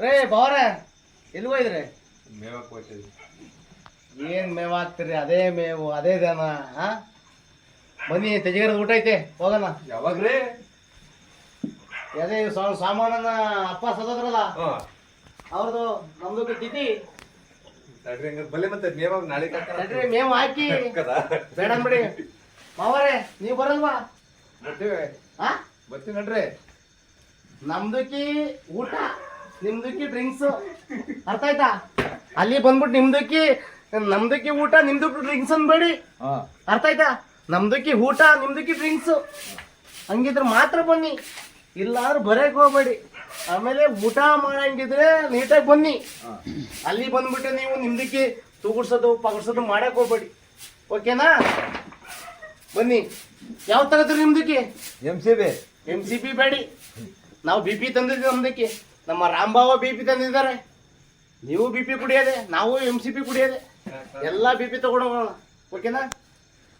ರೇ ಬಾವ್ರ ಎಲ್ಲಿ ಹೋಯ್ದ್ರಿ? ಮೇವಕ್ಕೆ ಹೋಗ್ತಿದ್ವಿ. ಏನ್ ಮೇವು ಹಾಕ್ತಿರಿ? ಅದೇ ಮೇವು ಅದೇ ದನ. ಬನ್ನಿ ತೆಜಿಗರದ ಊಟ ಐತೆ, ಹೋಗೋಣ. ಯಾವಾಗ್ರಿ? ಅದೇ ಸಾಮಾನನ್ನ ಅಪ್ಪ ಸತ್ತೋದ್ರಲ್ಲ ಅವ್ರದ್ದು ನಮ್ದು ತಿಥಿ. ತಡ್ರಿ ಹಂಗ ಬಲ್ಲೆ ಮತ್ತೆ ಮೇವಾಗ ನಾಳೆ ತಡ್ರಿ ಮೇವು ಹಾಕಿ ಬೇಡ ಅನ್ಬಿಡಿ. ಮಾವರೇ ನೀವು ಬರಲ್ವಾ? ಬರ್ತೀವಿ ಬರ್ತೀವಿ ನಡ್ರಿ. ನಮ್ದಕ್ಕಿ ಊಟ ನಿಮ್ದಕ್ಕಿ ಡ್ರಿಂಕ್ಸ್, ಅರ್ಥ ಆಯ್ತಾ? ಅಲ್ಲಿ ಬಂದ್ಬಿಟ್ಟು ನಮ್ದಕ್ಕಿ ಊಟ ನಿಮ್ದಕ್ಕಿ ಡ್ರಿಂಕ್ಸ್ ಅನ್ಬೇಡಿ, ಅರ್ಥ ಆಯ್ತಾ? ನಮ್ದಕ್ಕಿ ಊಟ ನಿಮ್ದಕ್ಕಿ ಡ್ರಿಂಕ್ಸ್ ಹಂಗಿದ್ರೆ ಮಾತ್ರ ಬನ್ನಿ, ಇಲ್ಲ ಅಂದ್ರೆ ಬರಕ್ ಹೋಗ್ಬೇಡಿ. ಆಮೇಲೆ ಊಟ ಮಾಡಂಗಿದ್ರೆ ನೀಟಾಗಿ ಬನ್ನಿ. ಅಲ್ಲಿ ಬಂದ್ಬಿಟ್ಟು ನೀವು ನಿಮ್ದಕ್ಕಿ ತೂಗುಡ್ಸೋದು ಪಗಡ್ಸೋದು ಮಾಡಕ್ ಹೋಗ್ಬೇಡಿ, ಓಕೆನಾ? ಬನ್ನಿ. ಯಾವ ತಗದ್ರಿ ನಿಮ್ದಕ್ಕಿ? MCB ಬೇಡಿ. ನಾವು BP ತಂದಿದ್ವಿ ನಮ್ದಕ್ಕೆ. ನಮ್ಮ ರಾಮಭಾವ BP ತಂದಿದ್ದಾರೆ. ನೀವು BP ಕುಡಿಯೋದೆ, ನಾವು MCB ಕುಡಿಯೋದೆ. ಎಲ್ಲ BP ತಗೊಂಡೋಗೋಣ, ಓಕೆನಾ?